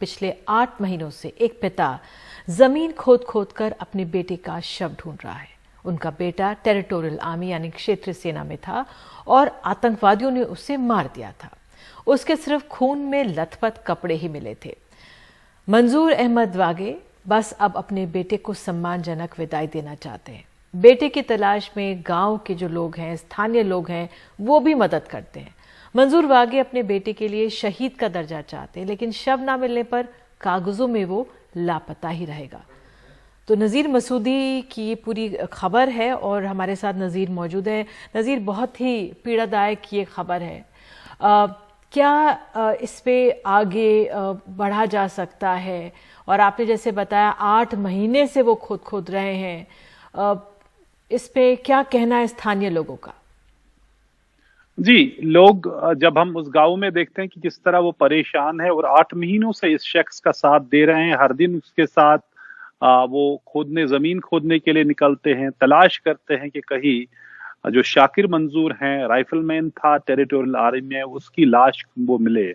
पिछले 8 महीनों से एक पिता जमीन खोद खोद कर अपने बेटे का शव ढूंढ रहा है। उनका बेटा टेरिटोरियल आर्मी यानी क्षेत्रीय सेना में था और आतंकवादियों ने उसे मार दिया था। उसके सिर्फ खून में लथपथ कपड़े ही मिले थे। मंजूर अहमद वागे बस अब अपने बेटे को सम्मानजनक विदाई देना चाहते हैं। बेटे की तलाश में गांव के जो लोग हैं, स्थानीय लोग हैं, वो भी मदद करते हैं। मंजूर वागे अपने बेटे के लिए शहीद का दर्जा चाहते हैं, लेकिन शव ना मिलने पर कागजों में वो लापता ही रहेगा। तो नज़ीर मसूदी की ये पूरी खबर है और हमारे साथ नज़ीर मौजूद है। नज़ीर, बहुत ही पीड़ादायक ये खबर है। क्या इस पे आगे बढ़ा जा सकता है? और आपने जैसे बताया 8 महीने से वो खोद रहे हैं। इस पे क्या कहना है स्थानीय लोगों का? जी, लोग जब हम उस गांव में देखते हैं कि किस तरह वो परेशान है और 8 महीनों से इस शख्स का साथ दे रहे हैं, हर दिन उसके साथ वो जमीन खोदने के लिए निकलते हैं, तलाश करते हैं कि कहीं जो शाकिर मंजूर हैं, राइफलमैन था टेरिटोरियल आर्मी में, उसकी लाश वो मिले।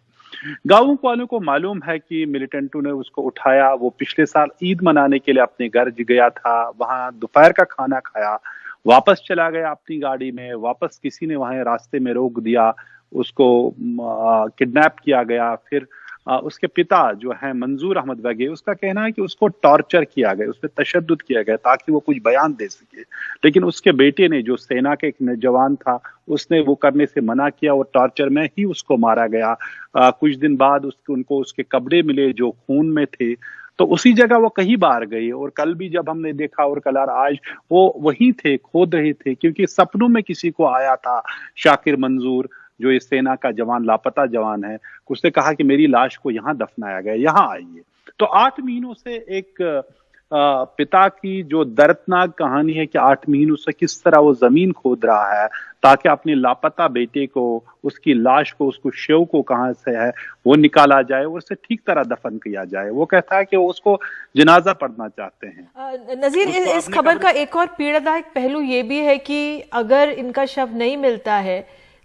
गांव वालों को मालूम है कि मिलिटेंटों ने उसको उठाया। वो पिछले साल ईद मनाने के लिए अपने घर गया था, वहां दोपहर का खाना खाया, वापस चला गया अपनी गाड़ी में। वापस किसी ने वहां रास्ते में रोक दिया, उसको किडनैप किया गया। फिर उसके पिता जो है मंजूर अहमद वागे, उसका कहना है कि उसको टॉर्चर किया गया, उस पर तशद्दुद किया गया ताकि वो कुछ बयान दे सके। लेकिन उसके बेटे ने, जो सेना के एक जवान था, उसने वो करने से मना किया और टॉर्चर में ही उसको मारा गया। कुछ दिन बाद उनको उसके कपड़े मिले जो खून में थे, तो उसी जगह वो कहीं बाहर गई। और कल भी जब हमने देखा और कल और आज वो वहीं थे, खोद रहे थे, क्योंकि सपनों में किसी को आया था शाकिर मंजूर, जो इस सेना का जवान, लापता जवान है। उसने कहा कि मेरी लाश को यहाँ दफनाया गया, यहाँ आइए। तो 8 महीनों से एक पिता की जो दर्दनाक कहानी है कि 8 महीनों से किस तरह वो जमीन खोद रहा है ताकि अपने लापता बेटे को, उसकी लाश को, उसको शव को कहां से है वो निकाला जाए और उसे ठीक तरह दफन किया जाए। वो कहता है कि वो उसको जनाजा पढ़ना चाहते हैं। नज़ीर, इस खबर का एक और पीड़ादायक पहलू ये भी है कि अगर इनका शव नहीं मिलता है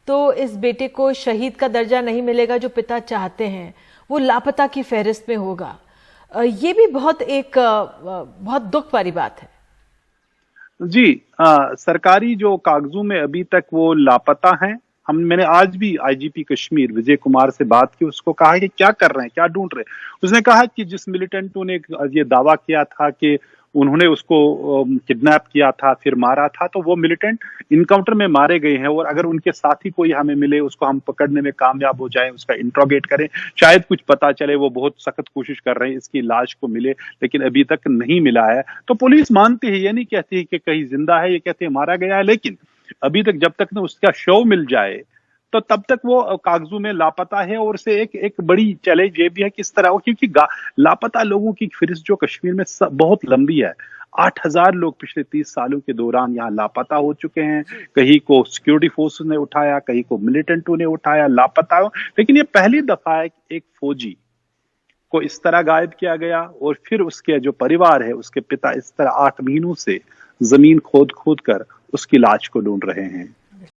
तो इस बेटे को शहीद का दर्जा नहीं मिलेगा जो पिता चाहते हैं, वो लापता की फहरिस्त में होगा। ये भी बहुत दुख वाली बात है। जी, सरकारी जो कागजों में अभी तक वो लापता हैं। मैंने आज भी आईजीपी कश्मीर विजय कुमार से बात की, उसको कहा कि क्या कर रहे हैं, क्या ढूंढ रहे हैं। उसने कहा कि जिस मिलिटेंटों ने ये दावा किया था कि उन्होंने उसको किडनैप किया था फिर मारा था, तो वो मिलिटेंट इनकाउंटर में मारे गए हैं और अगर उनके साथी कोई हमें मिले, उसको हम पकड़ने में कामयाब हो जाएं, उसका इंट्रोगेट करें, शायद कुछ पता चले। वो बहुत सख्त कोशिश कर रहे हैं इसकी लाश को मिले, लेकिन अभी तक नहीं मिला है। तो पुलिस मानती है, ये नहीं कहती है कि कहीं जिंदा है, ये कहते हैं मारा गया है। लेकिन अभी तक जब तक ना उसका शव मिल जाए तो तब तक वो कागजों में लापता है। और से एक बड़ी चैलेंज ये भी है किस तरह हो, क्योंकि लापता लोगों की फहरिस्त जो कश्मीर में बहुत लंबी है। 8000 लोग पिछले 30 सालों के दौरान यहाँ लापता हो चुके हैं। कहीं को सिक्योरिटी फोर्सेस ने उठाया, कहीं को मिलिटेंटों ने उठाया, लापता हो। लेकिन ये पहली दफा है एक फौजी को इस तरह गायब किया गया और फिर उसके जो परिवार है, उसके पिता इस तरह 8 महीनों से जमीन खोद खोद कर उसकी लाश को ढूंढ रहे हैं।